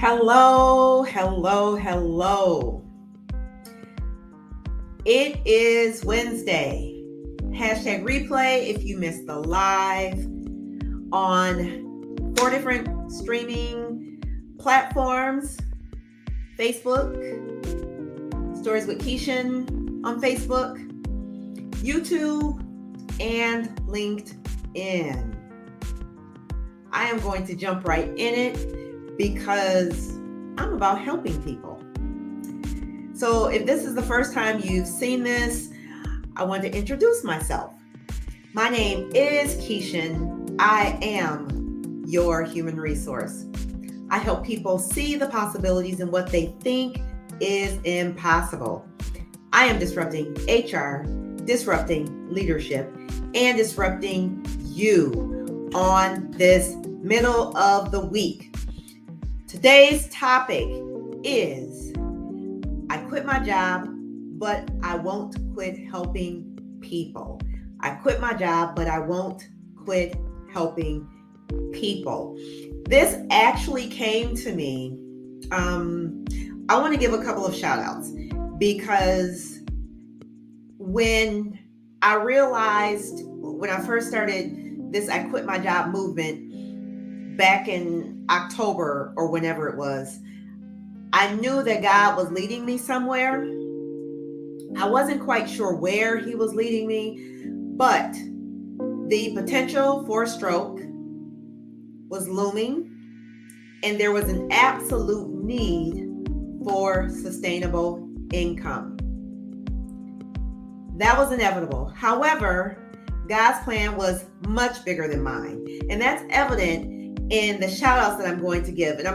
Hello, hello, hello. It is Wednesday. Hashtag replay if you missed the live on 4 different streaming platforms. Facebook, Stories with Keishan on Facebook, YouTube, and LinkedIn. I am going to jump right in it because I'm about helping people. So if this is the first time you've seen this, I want to introduce myself. My name is Keishan. I am your human resource. I help people see the possibilities in what they think is impossible. I am disrupting HR, disrupting leadership, and disrupting you on this middle of the week. Today's topic is I quit my job, but I won't quit helping people. I quit my job, but I won't quit helping people. This actually came to me. I want to give a couple of shout outs because when I realized when I first started this I quit my job movement back in October or whenever it was, I knew that God was leading me somewhere. I wasn't quite sure where he was leading me, but the potential for a stroke was looming, and there was an absolute need for sustainable income. That was inevitable. However, God's plan was much bigger than mine, and that's evident in the shout outs that I'm going to give. And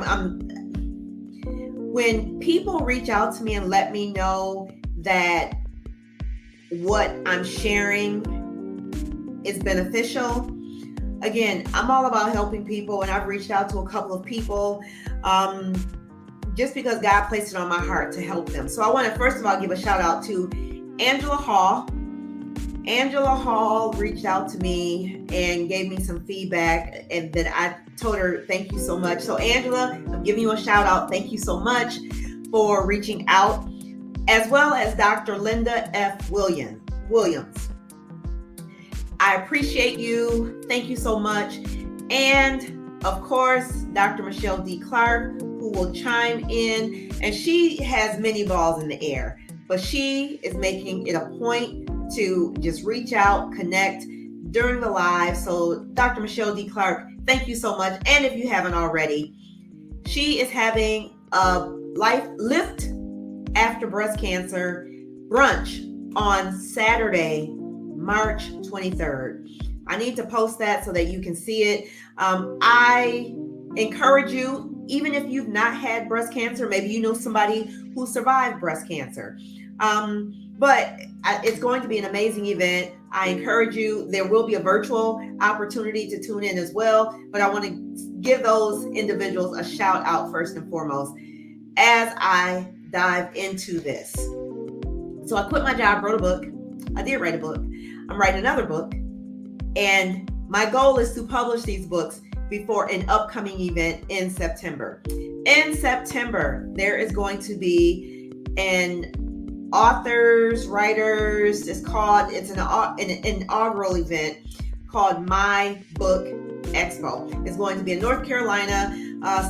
when people reach out to me and let me know that what I'm sharing is beneficial, again, I'm all about helping people, and I've reached out to a couple of people just because God placed it on my heart to help them. So I want to first of all give a shout out to Angela Hall. Angela Hall reached out to me and gave me some feedback, and then I told her thank you so much. So Angela, I'm giving you a shout out. Thank you so much for reaching out, as well as Dr. Linda F. Williams. I appreciate you. Thank you so much. And of course, Dr. Michelle D. Clark, who will chime in, and she has many balls in the air, but she is making it a point to just reach out, connect during the live. So Dr. Michelle D. Clark, thank you so much. And if you haven't already, she is having a Lift After Breast Cancer brunch on Saturday, March 23rd. I need to post that so that you can see it. I encourage you, even if you've not had breast cancer, maybe you know somebody who survived breast cancer. But it's going to be an amazing event. I encourage you. There will be a virtual opportunity to tune in as well. But I want to give those individuals a shout out first and foremost as I dive into this. So I quit my job, wrote a book. I did write a book. I'm writing another book. And my goal is to publish these books before an upcoming event in September. In September, there is going to be an writers, it's an inaugural event called My Book Expo. It's going to be in North Carolina,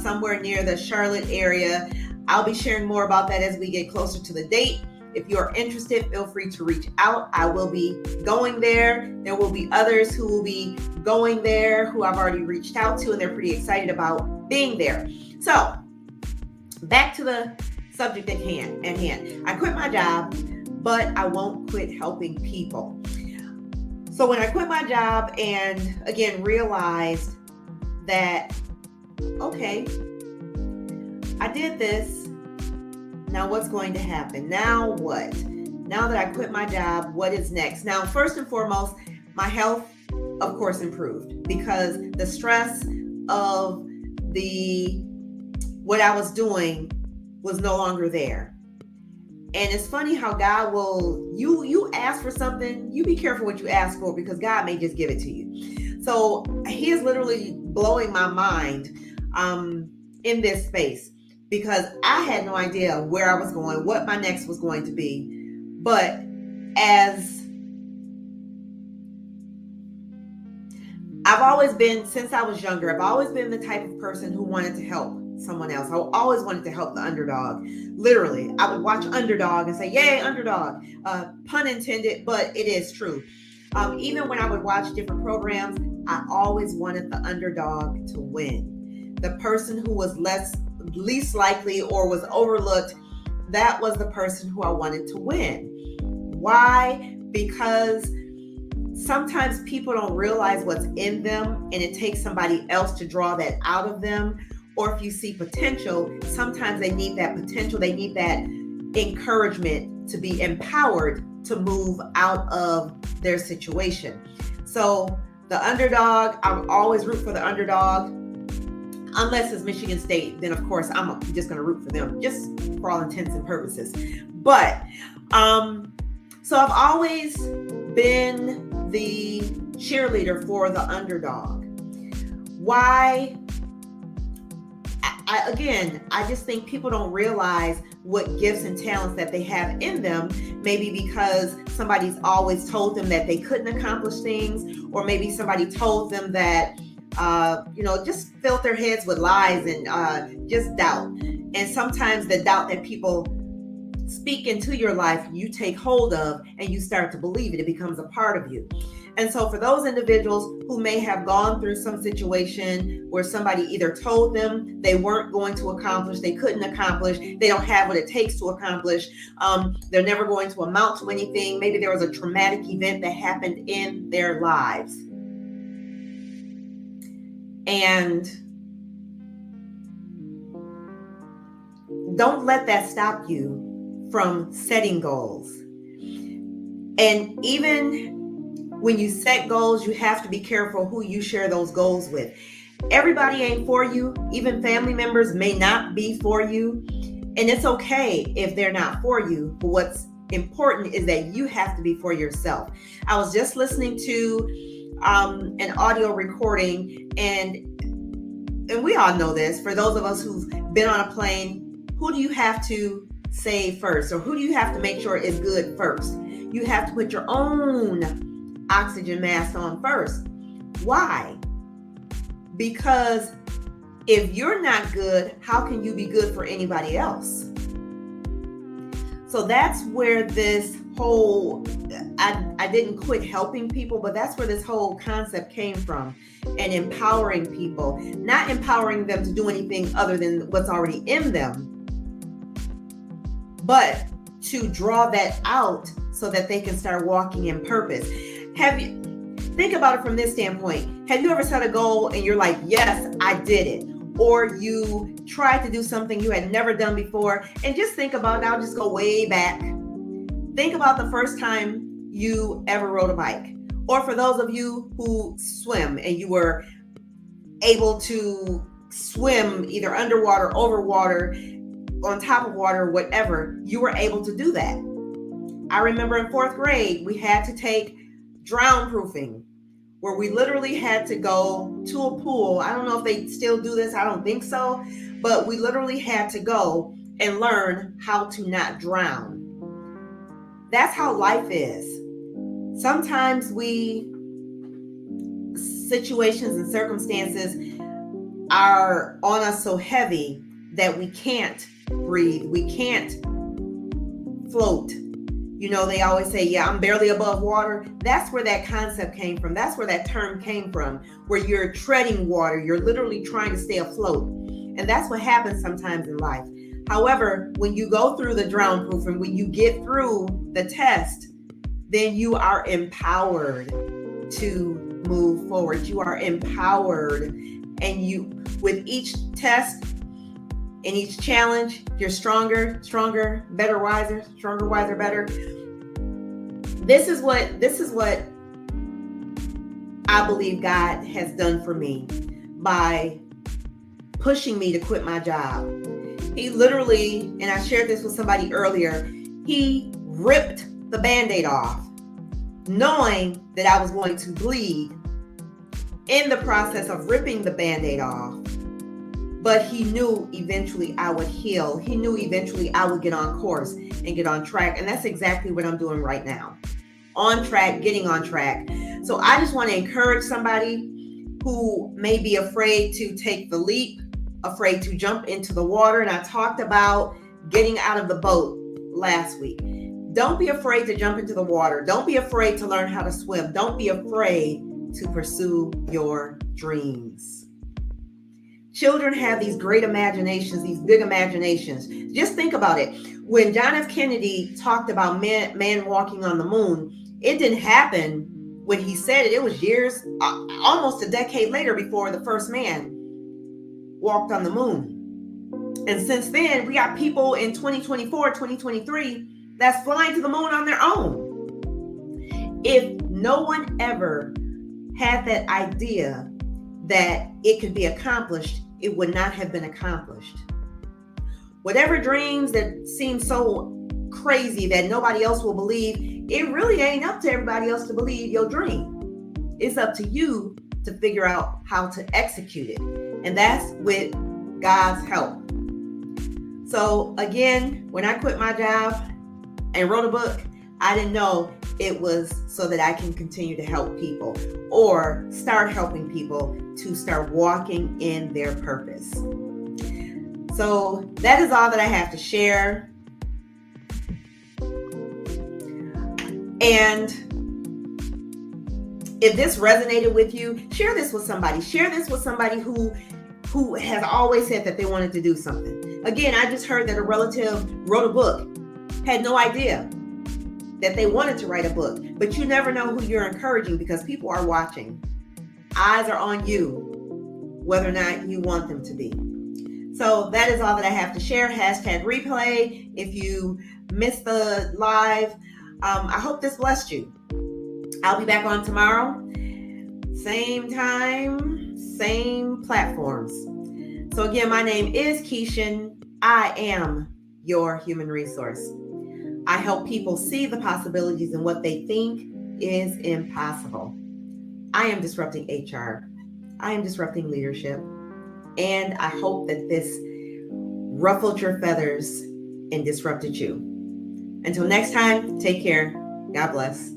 somewhere near the Charlotte area. I'll be sharing more about that as we get closer to the date. If you are interested, feel free to reach out. I will be going there. There will be others who will be going there who I've already reached out to, and they're pretty excited about being there. So back to the subject at hand. I quit my job, but I won't quit helping people. So when I quit my job and again realized that, okay, I did this. Now what's going to happen? Now what? Now that I quit my job, what is next? Now, first and foremost, my health, of course, improved because the stress of what I was doing was no longer there. And it's funny how God will, you ask for something, you be careful what you ask for because God may just give it to you. So he is literally blowing my mind in this space. because I had no idea where I was going, what my next was going to be. But as I've always been, since I was younger, I've always been the type of person who wanted to help someone else. I always wanted to help the underdog. Literally, I would watch Underdog and say, yay, underdog. Pun intended, but it is true. Even when I would watch different programs, I always wanted the underdog to win. The person who was least likely or was overlooked, that was the person who I wanted to win. Why? Because sometimes people don't realize what's in them, and it takes somebody else to draw that out of them. Or if you see potential, sometimes they need that potential. They need that encouragement to be empowered to move out of their situation. So the underdog, I would always root for the underdog. Unless it's Michigan State, then of course I'm just going to root for them, just for all intents and purposes. But so I've always been the cheerleader for the underdog. Why? I just think people don't realize what gifts and talents that they have in them, maybe because somebody's always told them that they couldn't accomplish things, or maybe somebody told them that, just filled their heads with lies and just doubt. And sometimes the doubt that people speak into your life, you take hold of and you start to believe it. It becomes a part of you. And so for those individuals who may have gone through some situation where somebody either told them they weren't going to accomplish, they couldn't accomplish, they don't have what it takes to accomplish, they're never going to amount to anything. Maybe there was a traumatic event that happened in their lives. And don't let that stop you from setting goals. And even when you set goals, you have to be careful who you share those goals with. Everybody ain't for you. Even family members may not be for you. And it's okay if they're not for you. But what's important is that you have to be for yourself. I was just listening to an audio recording, and we all know this. For those of us who've been on a plane, who do you have to save first? Or who do you have to make sure is good first? You have to put your own oxygen mask on first. Why? Because if you're not good, how can you be good for anybody else? So that's where this whole, I didn't quit helping people, but that's where this whole concept came from. And empowering people, not empowering them to do anything other than what's already in them, but to draw that out so that they can start walking in purpose. Think about it from this standpoint. Have you ever set a goal and you're like, yes, I did it? Or you tried to do something you had never done before, and just think about it. I'll just go way back. Think about the first time you ever rode a bike. Or for those of you who swim and you were able to swim either underwater, over water, on top of water, whatever, you were able to do that. I remember in 4th grade, we had to take drown proofing, where we literally had to go to a pool. I don't know if they still do this. I don't think so. But we literally had to go and learn how to not drown. That's how life is. Sometimes situations and circumstances are on us so heavy that we can't breathe. We can't float. They always say, yeah, I'm barely above water. That's where that concept came from. That's where that term came from, where you're treading water. You're literally trying to stay afloat. And that's what happens sometimes in life. However, when you go through the drown proof and when you get through the test, then you are empowered to move forward. You are empowered. And with each test, in each challenge, you're stronger, better, wiser, stronger, wiser, better. This is what I believe God has done for me by pushing me to quit my job. He literally, and I shared this with somebody earlier, he ripped the Band-Aid off, knowing that I was going to bleed in the process of ripping the Band-Aid off. but he knew eventually I would heal. He knew eventually I would get on course and get on track. And that's exactly what I'm doing right now. On track, getting on track. So I just want to encourage somebody who may be afraid to take the leap, afraid to jump into the water. And I talked about getting out of the boat last week. Don't be afraid to jump into the water. Don't be afraid to learn how to swim. Don't be afraid to pursue your dreams. Children have these great imaginations, these big imaginations. Just think about it. When John F. Kennedy talked about man walking on the moon, it didn't happen when he said it. It was years, almost a decade later before the first man walked on the moon. And since then, we got people in 2024, 2023 that's flying to the moon on their own. If no one ever had that idea that it could be accomplished, it would not have been accomplished. Whatever dreams that seem so crazy that nobody else will believe, it really ain't up to everybody else to believe your dream. It's up to you to figure out how to execute it. And that's with God's help. So again, when I quit my job and wrote a book, I didn't know it was so that I can continue to help people or start helping people to start walking in their purpose. So that is all that I have to share. And if this resonated with you, share this with somebody. Share this with somebody who has always said that they wanted to do something. Again, I just heard that a relative wrote a book, had no idea that they wanted to write a book, but you never know who you're encouraging because people are watching. Eyes are on you, whether or not you want them to be. So that is all that I have to share. #replay. If you missed the live, I hope this blessed you. I'll be back on tomorrow. Same time, same platforms. So again, my name is Keishan. I am your human resource. I help people see the possibilities in what they think is impossible. I am disrupting HR. I am disrupting leadership. And I hope that this ruffled your feathers and disrupted you. Until next time, take care. God bless.